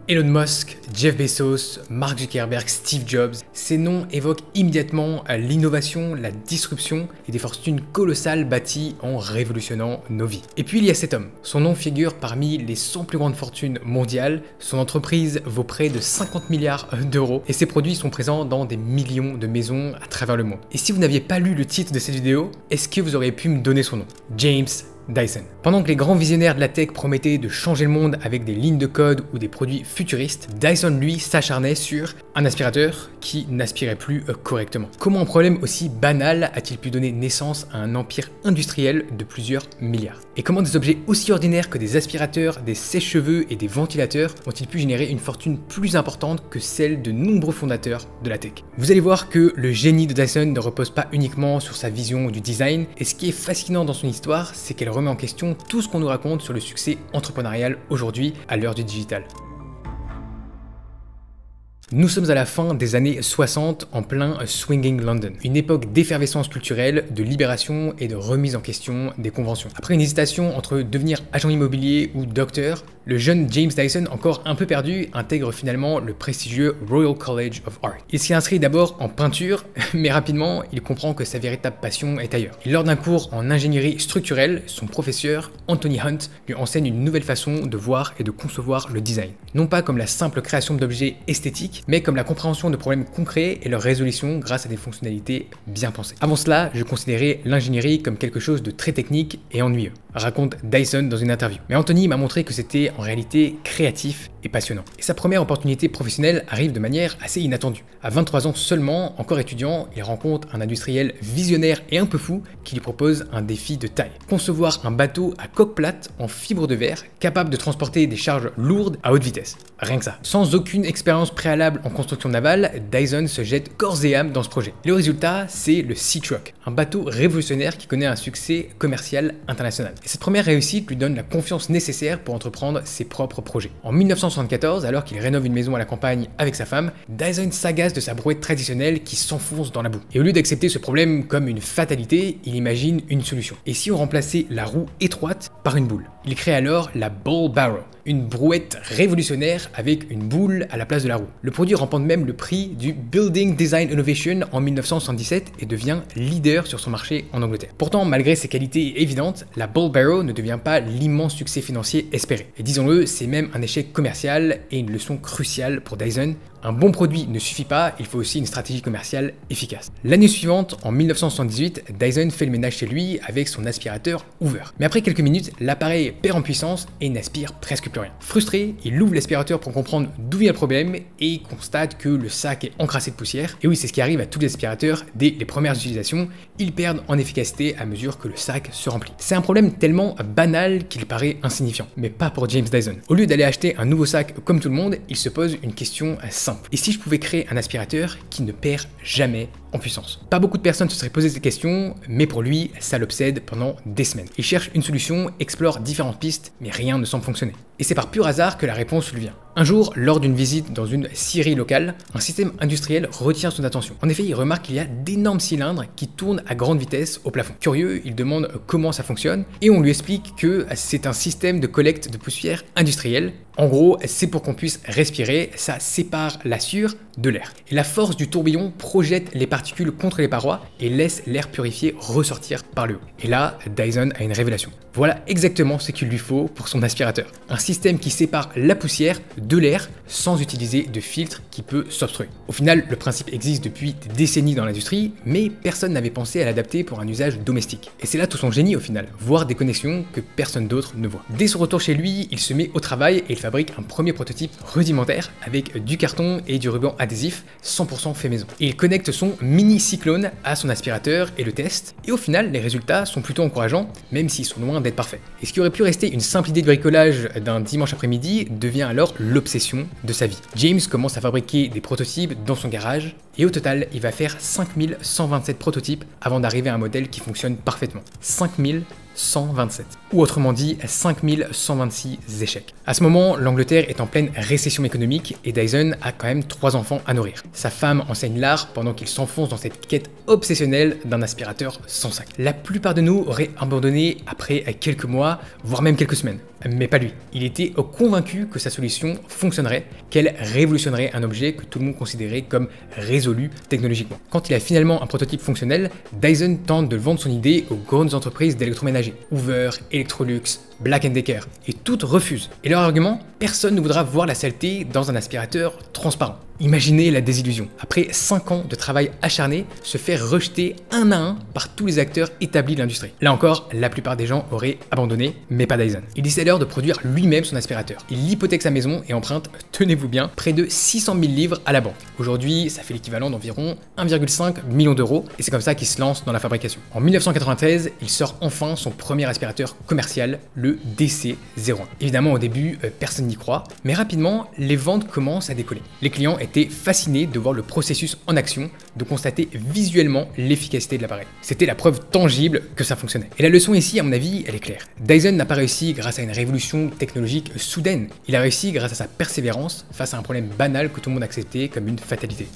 Elon Musk, Jeff Bezos, Mark Zuckerberg, Steve Jobs, ces noms évoquent immédiatement l'innovation, la disruption et des fortunes colossales bâties en révolutionnant nos vies. Et puis il y a cet homme. Son nom figure parmi les 100 plus grandes fortunes mondiales. Son entreprise vaut près de 50 milliards d'euros et ses produits sont présents dans des millions de maisons à travers le monde. Et si vous n'aviez pas lu le titre de cette vidéo, est-ce que vous auriez pu me donner son nom? James Dyson. Pendant que les grands visionnaires de la tech promettaient de changer le monde avec des lignes de code ou des produits futuristes, Dyson lui s'acharnait sur un aspirateur qui n'aspirait plus correctement. Comment un problème aussi banal a-t-il pu donner naissance à un empire industriel de plusieurs milliards? Et comment des objets aussi ordinaires que des aspirateurs, des sèche-cheveux et des ventilateurs ont-ils pu générer une fortune plus importante que celle de nombreux fondateurs de la tech? Vous allez voir que le génie de Dyson ne repose pas uniquement sur sa vision du design, et ce qui est fascinant dans son histoire, c'est qu'elle remet en question tout ce qu'on nous raconte sur le succès entrepreneurial aujourd'hui à l'heure du digital. Nous sommes à la fin des années 60 en plein Swinging London, une époque d'effervescence culturelle, de libération et de remise en question des conventions. Après une hésitation entre devenir agent immobilier ou docteur, le jeune James Dyson, encore un peu perdu, intègre finalement le prestigieux Royal College of Art. Il s'y inscrit d'abord en peinture, mais rapidement, il comprend que sa véritable passion est ailleurs. Et lors d'un cours en ingénierie structurelle, son professeur, Anthony Hunt, lui enseigne une nouvelle façon de voir et de concevoir le design. Non pas comme la simple création d'objets esthétiques, mais comme la compréhension de problèmes concrets et leur résolution grâce à des fonctionnalités bien pensées. Avant cela, je considérais l'ingénierie comme quelque chose de très technique et ennuyeux, raconte Dyson dans une interview. Mais Anthony m'a montré que c'était en réalité créatif et passionnant. Et sa première opportunité professionnelle arrive de manière assez inattendue. À 23 ans seulement, encore étudiant, il rencontre un industriel visionnaire et un peu fou qui lui propose un défi de taille. Concevoir un bateau à coque plate en fibre de verre capable de transporter des charges lourdes à haute vitesse. Rien que ça. Sans aucune expérience préalable en construction navale, Dyson se jette corps et âme dans ce projet. Le résultat, c'est le Sea Truck, un bateau révolutionnaire qui connaît un succès commercial international. Et cette première réussite lui donne la confiance nécessaire pour entreprendre ses propres projets. En 1974, alors qu'il rénove une maison à la campagne avec sa femme, Dyson s'agace de sa brouette traditionnelle qui s'enfonce dans la boue. Et au lieu d'accepter ce problème comme une fatalité, il imagine une solution. Et si on remplaçait la roue étroite par une boule? Il crée alors la Bull Barrow, une brouette révolutionnaire avec une boule à la place de la roue. Le produit remporte même le prix du Building Design Innovation en 1977 et devient leader sur son marché en Angleterre. Pourtant, malgré ses qualités évidentes, la Bull Barrow ne devient pas l'immense succès financier espéré. Et disons-le, c'est même un échec commercial et une leçon cruciale pour Dyson. Un bon produit ne suffit pas, il faut aussi une stratégie commerciale efficace. L'année suivante, en 1978, Dyson fait le ménage chez lui avec son aspirateur Hoover. Mais après quelques minutes, l'appareil perd en puissance et n'aspire presque plus rien. Frustré, il ouvre l'aspirateur pour comprendre d'où vient le problème et constate que le sac est encrassé de poussière. Et oui, c'est ce qui arrive à tous les aspirateurs dès les premières utilisations, ils perdent en efficacité à mesure que le sac se remplit. C'est un problème tellement banal qu'il paraît insignifiant, mais pas pour James Dyson. Au lieu d'aller acheter un nouveau sac comme tout le monde, il se pose une question simple. Et si je pouvais créer un aspirateur qui ne perd jamais en puissance? Pas beaucoup de personnes se seraient posé cette question, mais pour lui, ça l'obsède pendant des semaines. Il cherche une solution, explore différentes pistes, mais rien ne semble fonctionner. Et c'est par pur hasard que la réponse lui vient. Un jour, lors d'une visite dans une scierie locale, un système industriel retient son attention. En effet, il remarque qu'il y a d'énormes cylindres qui tournent à grande vitesse au plafond. Curieux, il demande comment ça fonctionne et on lui explique que c'est un système de collecte de poussière industrielle. En gros, c'est pour qu'on puisse respirer, ça sépare la sueur de l'air. Et la force du tourbillon projette les particules contre les parois et laisse l'air purifié ressortir par le haut. Et là, Dyson a une révélation. Voilà exactement ce qu'il lui faut pour son aspirateur. Un système qui sépare la poussière de l'air sans utiliser de filtre qui peut s'obstruer. Au final, le principe existe depuis des décennies dans l'industrie, mais personne n'avait pensé à l'adapter pour un usage domestique. Et c'est là tout son génie au final, voir des connexions que personne d'autre ne voit. Dès son retour chez lui, il se met au travail et il fabrique un premier prototype rudimentaire avec du carton et du ruban adhésif 100% fait maison. Et il connecte son mini cyclone à son aspirateur et le teste. Et au final, les résultats sont plutôt encourageants, même s'ils sont loin d'être parfaits. Et ce qui aurait pu rester une simple idée de bricolage d'un dimanche après-midi devient alors l'obsession de sa vie. James commence à fabriquer des prototypes dans son garage et au total, il va faire 5127 prototypes avant d'arriver à un modèle qui fonctionne parfaitement. 5127. Ou autrement dit, 5126 échecs. À ce moment, l'Angleterre est en pleine récession économique et Dyson a quand même 3 enfants à nourrir. Sa femme enseigne l'art pendant qu'il s'enfonce dans cette quête obsessionnelle d'un aspirateur sans sac. La plupart de nous auraient abandonné après quelques mois, voire même quelques semaines. Mais pas lui. Il était convaincu que sa solution fonctionnerait, qu'elle révolutionnerait un objet que tout le monde considérait comme résolu technologiquement. Quand il a finalement un prototype fonctionnel, Dyson tente de vendre son idée aux grandes entreprises d'électroménager, Hoover, Electrolux, Black & Decker, et toutes refusent. Et leur argument, personne ne voudra voir la saleté dans un aspirateur transparent. Imaginez la désillusion. Après 5 ans de travail acharné, se faire rejeter un à un par tous les acteurs établis de l'industrie. Là encore, la plupart des gens auraient abandonné, mais pas Dyson. Il décide alors de produire lui-même son aspirateur. Il hypothèque sa maison et emprunte, tenez-vous bien, près de 600 000 livres à la banque. Aujourd'hui, ça fait l'équivalent d'environ 1,5 million d'euros, et c'est comme ça qu'il se lance dans la fabrication. En 1993, il sort enfin son premier aspirateur commercial, le DC01. Évidemment, au début, personne n'y croit, mais rapidement, les ventes commencent à décoller. Les clients étaient fascinés de voir le processus en action, de constater visuellement l'efficacité de l'appareil. C'était la preuve tangible que ça fonctionnait. Et la leçon ici, à mon avis, elle est claire. Dyson n'a pas réussi grâce à une révolution technologique soudaine. Il a réussi grâce à sa persévérance face à un problème banal que tout le monde acceptait comme une fatalité.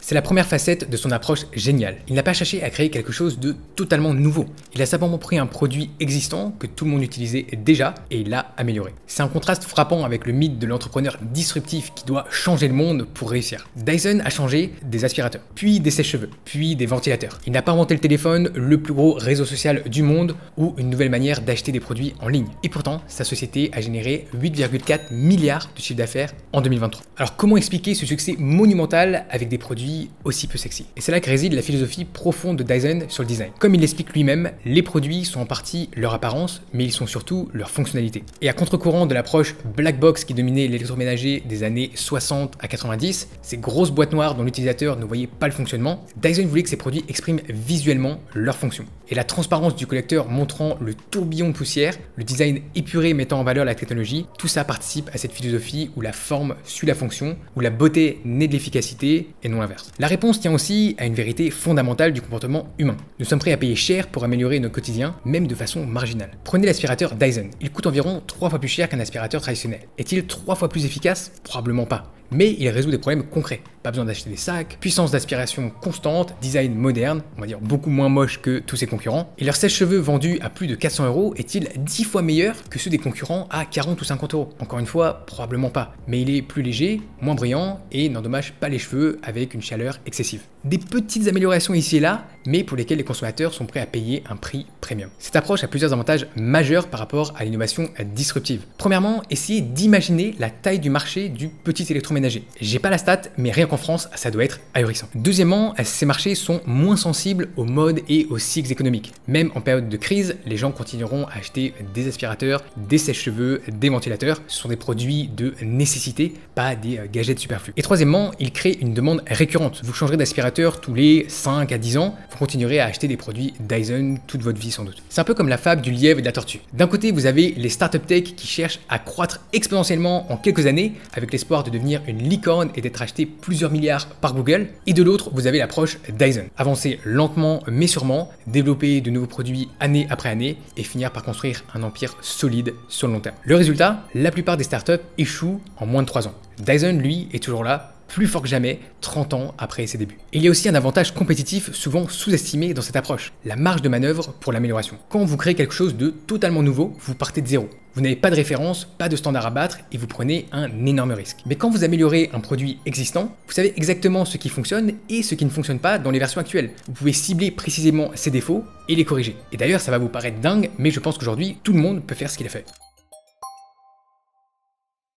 C'est la première facette de son approche géniale. Il n'a pas cherché à créer quelque chose de totalement nouveau. Il a simplement pris un produit existant que tout le monde utilisait déjà et il l'a amélioré. C'est un contraste frappant avec le mythe de l'entrepreneur disruptif qui doit changer le monde pour réussir. Dyson a changé des aspirateurs, puis des sèche-cheveux, puis des ventilateurs. Il n'a pas inventé le téléphone, le plus gros réseau social du monde ou une nouvelle manière d'acheter des produits en ligne. Et pourtant, sa société a généré 8,4 milliards de chiffre d'affaires en 2023. Alors comment expliquer ce succès monumental avec des produits aussi peu sexy? Et c'est là que réside la philosophie profonde de Dyson sur le design. Comme il l'explique lui-même, les produits sont en partie leur apparence, mais ils sont surtout leur fonctionnalité. Et à contre-courant de l'approche black box qui dominait l'électroménager des années 60 à 90, ces grosses boîtes noires dont l'utilisateur ne voyait pas le fonctionnement, Dyson voulait que ces produits expriment visuellement leur fonction. Et la transparence du collecteur montrant le tourbillon de poussière, le design épuré mettant en valeur la technologie, tout ça participe à cette philosophie où la forme suit la fonction, où la beauté naît de l'efficacité et non l'inverse. La réponse tient aussi à une vérité fondamentale du comportement humain. Nous sommes prêts à payer cher pour améliorer notre quotidien, même de façon marginale. Prenez l'aspirateur Dyson. Il coûte environ 3 fois plus cher qu'un aspirateur traditionnel. Est-il 3 fois plus efficace? Probablement pas. Mais il résout des problèmes concrets. Pas besoin d'acheter des sacs, puissance d'aspiration constante, design moderne, on va dire beaucoup moins moche que tous ses concurrents. Et leur sèche-cheveux vendu à plus de 400 € est-il 10 fois meilleur que ceux des concurrents à 40 ou 50 €? Encore une fois, probablement pas. Mais il est plus léger, moins brillant et n'endommage pas les cheveux avec une chaleur excessive. Des petites améliorations ici et là, mais pour lesquelles les consommateurs sont prêts à payer un prix premium. Cette approche a plusieurs avantages majeurs par rapport à l'innovation disruptive. Premièrement, essayez d'imaginer la taille du marché du petit électroménager. J'ai pas la stat, mais rien qu'en France, ça doit être ahurissant. Deuxièmement, ces marchés sont moins sensibles aux modes et aux cycles économiques. Même en période de crise, les gens continueront à acheter des aspirateurs, des sèche-cheveux, des ventilateurs. Ce sont des produits de nécessité, pas des gadgets superflus. Et troisièmement, il crée une demande récurrente. Vous changerez d'aspirateur tous les 5 à 10 ans, vous continuerez à acheter des produits Dyson toute votre vie sans doute. C'est un peu comme la fable du lièvre et de la tortue. D'un côté, vous avez les startup tech qui cherchent à croître exponentiellement en quelques années avec l'espoir de devenir une licorne et d'être acheté plusieurs milliards par Google. Et de l'autre, vous avez l'approche Dyson. Avancer lentement mais sûrement, développer de nouveaux produits année après année et finir par construire un empire solide sur le long terme. Le résultat, la plupart des startups échouent en moins de 3 ans. Dyson, lui, est toujours là, plus fort que jamais, 30 ans après ses débuts. Et il y a aussi un avantage compétitif souvent sous-estimé dans cette approche, la marge de manœuvre pour l'amélioration. Quand vous créez quelque chose de totalement nouveau, vous partez de zéro. Vous n'avez pas de référence, pas de standard à battre et vous prenez un énorme risque. Mais quand vous améliorez un produit existant, vous savez exactement ce qui fonctionne et ce qui ne fonctionne pas dans les versions actuelles. Vous pouvez cibler précisément ses défauts et les corriger. Et d'ailleurs, ça va vous paraître dingue, mais je pense qu'aujourd'hui, tout le monde peut faire ce qu'il a fait.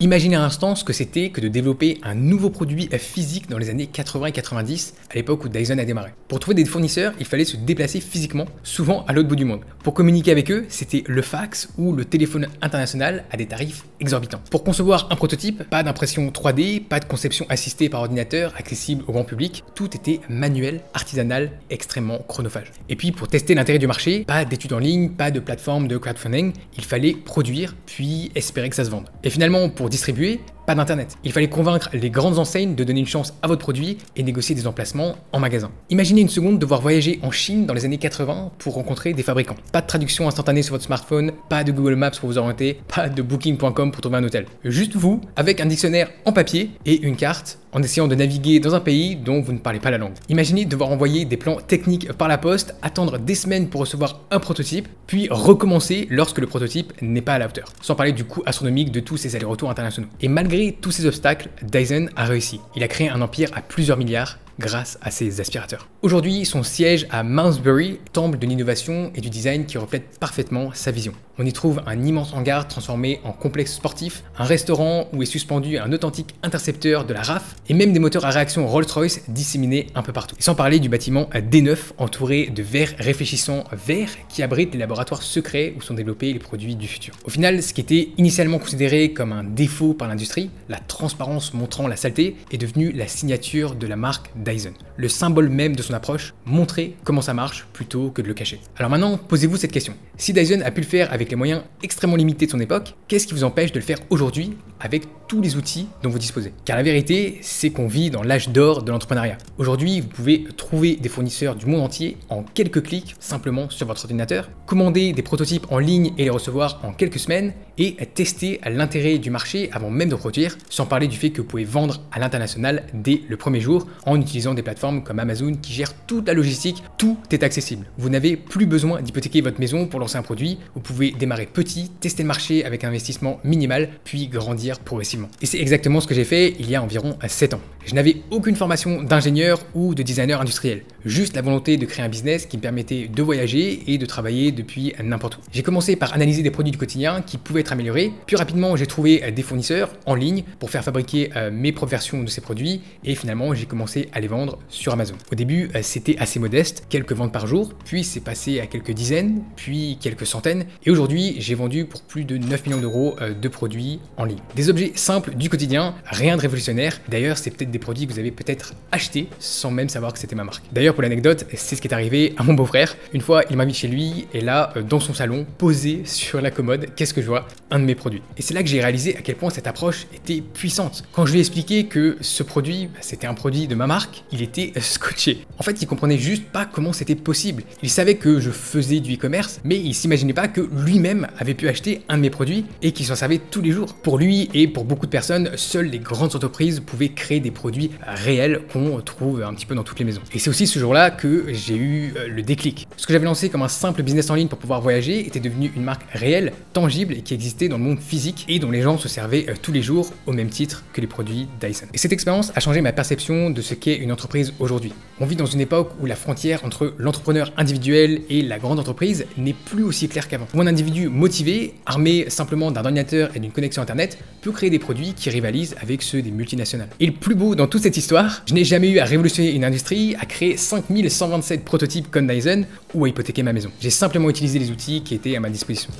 Imaginez un instant ce que c'était que de développer un nouveau produit physique dans les années 80 et 90, à l'époque où Dyson a démarré. Pour trouver des fournisseurs, il fallait se déplacer physiquement, souvent à l'autre bout du monde. Pour communiquer avec eux, c'était le fax ou le téléphone international à des tarifs exorbitants. Pour concevoir un prototype, pas d'impression 3D, pas de conception assistée par ordinateur, accessible au grand public, tout était manuel, artisanal, extrêmement chronophage. Et puis pour tester l'intérêt du marché, pas d'études en ligne, pas de plateforme de crowdfunding, il fallait produire, puis espérer que ça se vende. Et finalement, pour distribuer, pas d'internet. Il fallait convaincre les grandes enseignes de donner une chance à votre produit et négocier des emplacements en magasin. Imaginez une seconde devoir voyager en Chine dans les années 80 pour rencontrer des fabricants. Pas de traduction instantanée sur votre smartphone, pas de Google Maps pour vous orienter, pas de booking.com pour trouver un hôtel. Juste vous, avec un dictionnaire en papier et une carte, en essayant de naviguer dans un pays dont vous ne parlez pas la langue. Imaginez devoir envoyer des plans techniques par la poste, attendre des semaines pour recevoir un prototype, puis recommencer lorsque le prototype n'est pas à la hauteur. Sans parler du coût astronomique de tous ces allers-retours internationaux. Et malgré tous ces obstacles, Dyson a réussi. Il a créé un empire à plusieurs milliards grâce à ses aspirateurs. Aujourd'hui, son siège à Malmesbury, temple de l'innovation et du design qui reflète parfaitement sa vision. On y trouve un immense hangar transformé en complexe sportif, un restaurant où est suspendu un authentique intercepteur de la RAF et même des moteurs à réaction Rolls-Royce disséminés un peu partout. Et sans parler du bâtiment D9 entouré de verres réfléchissants verts qui abrite les laboratoires secrets où sont développés les produits du futur. Au final, ce qui était initialement considéré comme un défaut par l'industrie, la transparence montrant la saleté, est devenu la signature de la marque Dyson. Le symbole même de son approche, montrer comment ça marche plutôt que de le cacher. Alors maintenant, posez-vous cette question. Si Dyson a pu le faire avec les moyens extrêmement limités de son époque, qu'est-ce qui vous empêche de le faire aujourd'hui avec tous les outils dont vous disposez? Car la vérité, c'est qu'on vit dans l'âge d'or de l'entrepreneuriat. Aujourd'hui, vous pouvez trouver des fournisseurs du monde entier en quelques clics, simplement sur votre ordinateur, commander des prototypes en ligne et les recevoir en quelques semaines, et tester l'intérêt du marché avant même de produire, sans parler du fait que vous pouvez vendre à l'international dès le premier jour en utilisant des plateformes comme Amazon qui gèrent toute la logistique, tout est accessible. Vous n'avez plus besoin d'hypothéquer votre maison pour lancer un produit, vous pouvez démarrer petit, tester le marché avec un investissement minimal, puis grandir progressivement. Et c'est exactement ce que j'ai fait il y a environ 7 ans. Je n'avais aucune formation d'ingénieur ou de designer industriel, juste la volonté de créer un business qui me permettait de voyager et de travailler depuis n'importe où. J'ai commencé par analyser des produits du quotidien qui pouvaient être améliorés, puis rapidement j'ai trouvé des fournisseurs en ligne pour faire fabriquer mes propres versions de ces produits et finalement j'ai commencé à les vendre sur Amazon. Au début c'était assez modeste, quelques ventes par jour, puis c'est passé à quelques dizaines, puis quelques centaines et aujourd'hui j'ai vendu pour plus de 9 millions d'euros de produits en ligne. Des objets simples du quotidien, rien de révolutionnaire, d'ailleurs c'est peut-être des produits que vous avez peut-être achetés sans même savoir que c'était ma marque. D'ailleurs pour l'anecdote, c'est ce qui est arrivé à mon beau-frère. Une fois il m'invite chez lui et là dans son salon, posé sur la commode, qu'est-ce que je vois? Un de mes produits. Et c'est là que j'ai réalisé à quel point cette approche était puissante. Quand je lui ai expliqué que ce produit, c'était un produit de ma marque, il était scotché. En fait, il comprenait juste pas comment c'était possible. Il savait que je faisais du e-commerce, mais il s'imaginait pas que lui-même avait pu acheter un de mes produits et qu'il s'en servait tous les jours. Pour lui et pour beaucoup de personnes, seules les grandes entreprises pouvaient créer des produits réels qu'on trouve un petit peu dans toutes les maisons. Et c'est aussi ce jour-là que j'ai eu le déclic. Ce que j'avais lancé comme un simple business en ligne pour pouvoir voyager était devenu une marque réelle, tangible et qui existait dans le monde physique et dont les gens se servaient tous les jours au même titre que les produits Dyson. Et cette expérience a changé ma perception de ce qu'est une entreprise aujourd'hui. On vit dans une époque où la frontière entre l'entrepreneur individuel et la grande entreprise n'est plus aussi claire qu'avant. Où un individu motivé, armé simplement d'un ordinateur et d'une connexion internet, peut créer des produits qui rivalisent avec ceux des multinationales. Et le plus beau dans toute cette histoire, je n'ai jamais eu à révolutionner une industrie, à créer 5127 prototypes comme Dyson ou à hypothéquer ma maison. J'ai simplement utilisé les outils qui étaient à ma disposition.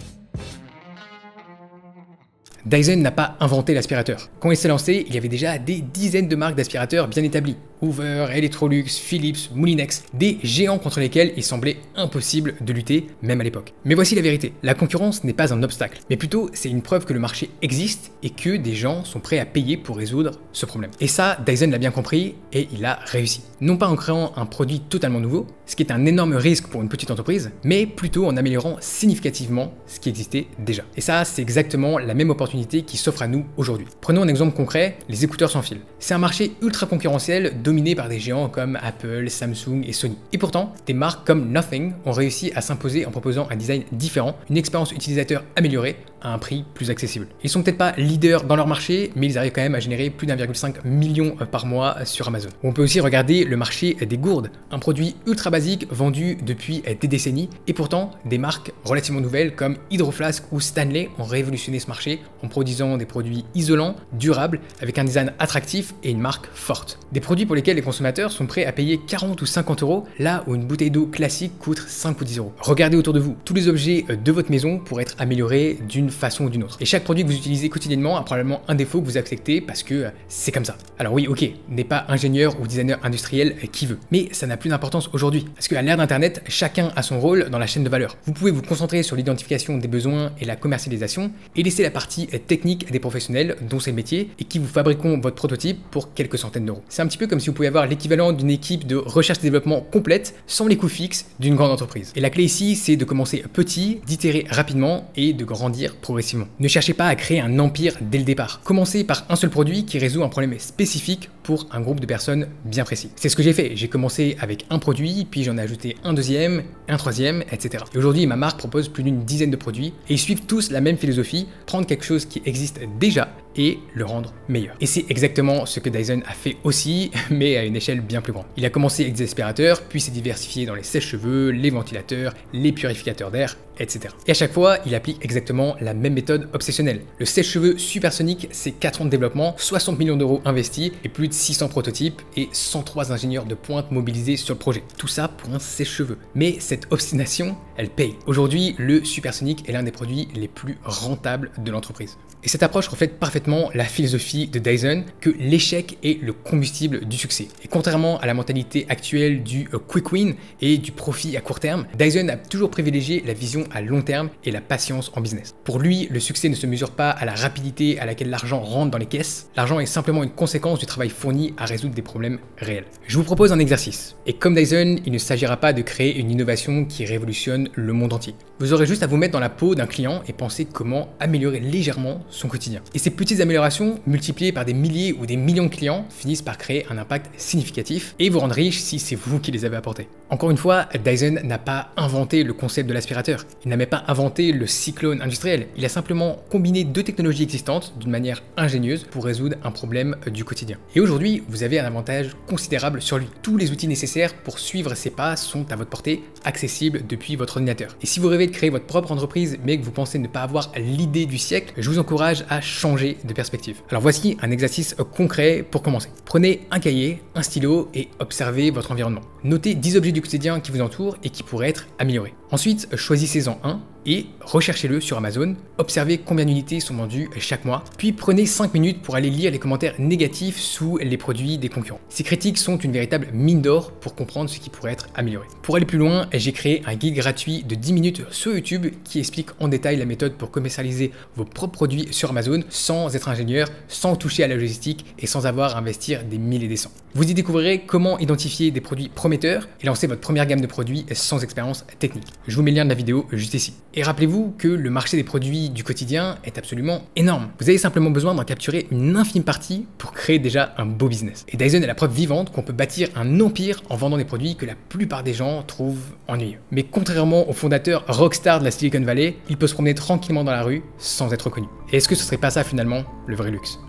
Dyson n'a pas inventé l'aspirateur. Quand il s'est lancé, il y avait déjà des dizaines de marques d'aspirateurs bien établies. Hoover, Electrolux, Philips, Moulinex, des géants contre lesquels il semblait impossible de lutter, même à l'époque. Mais voici la vérité, la concurrence n'est pas un obstacle, mais plutôt c'est une preuve que le marché existe et que des gens sont prêts à payer pour résoudre ce problème. Et ça, Dyson l'a bien compris et il a réussi. Non pas en créant un produit totalement nouveau, ce qui est un énorme risque pour une petite entreprise, mais plutôt en améliorant significativement ce qui existait déjà. Et ça, c'est exactement la même opportunité qui s'offre à nous aujourd'hui. Prenons un exemple concret, les écouteurs sans fil. C'est un marché ultra concurrentiel dominé par des géants comme Apple, Samsung et Sony. Et pourtant, des marques comme Nothing ont réussi à s'imposer en proposant un design différent, une expérience utilisateur améliorée à un prix plus accessible. Ils sont peut-être pas leaders dans leur marché, mais ils arrivent quand même à générer plus d'1,5 million par mois sur Amazon. On peut aussi regarder le marché des gourdes, un produit ultra basique vendu depuis des décennies, et pourtant des marques relativement nouvelles comme Hydro Flask ou Stanley ont révolutionné ce marché en produisant des produits isolants, durables, avec un design attractif et une marque forte. Des produits pour lesquels les consommateurs sont prêts à payer 40 ou 50 euros, là où une bouteille d'eau classique coûte 5 ou 10 euros. Regardez autour de vous, tous les objets de votre maison pourraient être améliorés d'une d'une façon ou d'une autre. Et chaque produit que vous utilisez quotidiennement a probablement un défaut que vous acceptez parce que c'est comme ça. Alors oui, ok, n'est pas ingénieur ou designer industriel qui veut, mais ça n'a plus d'importance aujourd'hui. Parce qu'à l'ère d'Internet, chacun a son rôle dans la chaîne de valeur. Vous pouvez vous concentrer sur l'identification des besoins et la commercialisation et laisser la partie technique des professionnels dont c'est le métier et qui vous fabriqueront votre prototype pour quelques centaines d'euros. C'est un petit peu comme si vous pouviez avoir l'équivalent d'une équipe de recherche et développement complète sans les coûts fixes d'une grande entreprise. Et la clé ici, c'est de commencer petit, d'itérer rapidement et de grandir progressivement. Ne cherchez pas à créer un empire dès le départ. Commencez par un seul produit qui résout un problème spécifique pour un groupe de personnes bien précis. C'est ce que j'ai fait. J'ai commencé avec un produit, puis j'en ai ajouté un deuxième, un troisième, etc. Et aujourd'hui, ma marque propose plus d'une dizaine de produits et ils suivent tous la même philosophie, prendre quelque chose qui existe déjà et le rendre meilleur. Et c'est exactement ce que Dyson a fait aussi, mais à une échelle bien plus grande. Il a commencé avec des aspirateurs, puis s'est diversifié dans les sèche-cheveux, les ventilateurs, les purificateurs d'air, etc. Et à chaque fois, il applique exactement la même méthode obsessionnelle. Le sèche-cheveux supersonique, c'est 4 ans de développement, 60 millions d'euros investis et plus de 600 prototypes et 103 ingénieurs de pointe mobilisés sur le projet. Tout ça pour un sèche-cheveux. Mais cette obstination, elle paye. Aujourd'hui, le supersonique est l'un des produits les plus rentables de l'entreprise. Et cette approche reflète parfaitement la philosophie de Dyson que l'échec est le combustible du succès. Et contrairement à la mentalité actuelle du quick win et du profit à court terme, Dyson a toujours privilégié la vision à long terme et la patience en business. Pour lui, le succès ne se mesure pas à la rapidité à laquelle l'argent rentre dans les caisses. L'argent est simplement une conséquence du travail fourni à résoudre des problèmes réels. Je vous propose un exercice. Et comme Dyson, il ne s'agira pas de créer une innovation qui révolutionne le monde entier. Vous aurez juste à vous mettre dans la peau d'un client et penser comment améliorer légèrement son quotidien. Et ces petites améliorations, multipliées par des milliers ou des millions de clients, finissent par créer un impact significatif et vous rendre riche si c'est vous qui les avez apportés. Encore une fois, Dyson n'a pas inventé le concept de l'aspirateur. Il n'a même pas inventé le cyclone industriel. Il a simplement combiné deux technologies existantes d'une manière ingénieuse pour résoudre un problème du quotidien. Et aujourd'hui, vous avez un avantage considérable sur lui. Tous les outils nécessaires pour suivre ses pas sont à votre portée, accessibles depuis votre ordinateur. Et si vous rêvez de créer votre propre entreprise mais que vous pensez ne pas avoir l'idée du siècle, je vous encourage à changer de perspective. Alors voici un exercice concret pour commencer. Prenez un cahier, un stylo et observez votre environnement. Notez 10 objets du quotidien qui vous entourent et qui pourraient être améliorés. Ensuite, choisissez-en un et recherchez-le sur Amazon. Observez combien d'unités sont vendues chaque mois. Puis prenez 5 minutes pour aller lire les commentaires négatifs sous les produits des concurrents. Ces critiques sont une véritable mine d'or pour comprendre ce qui pourrait être amélioré. Pour aller plus loin, j'ai créé un guide gratuit de 10 minutes sur YouTube qui explique en détail la méthode pour commercialiser vos propres produits sur Amazon sans être ingénieur, sans toucher à la logistique et sans avoir à investir des milliers et des cents. Vous y découvrirez comment identifier des produits prometteurs et lancer votre première gamme de produits sans expérience technique. Je vous mets le lien de la vidéo juste ici. Et rappelez-vous que le marché des produits du quotidien est absolument énorme. Vous avez simplement besoin d'en capturer une infime partie pour créer déjà un beau business. Et Dyson est la preuve vivante qu'on peut bâtir un empire en vendant des produits que la plupart des gens trouvent ennuyeux. Mais contrairement au fondateur rockstar de la Silicon Valley, il peut se promener tranquillement dans la rue sans être reconnu. Et est-ce que ce serait pas ça finalement le vrai luxe ?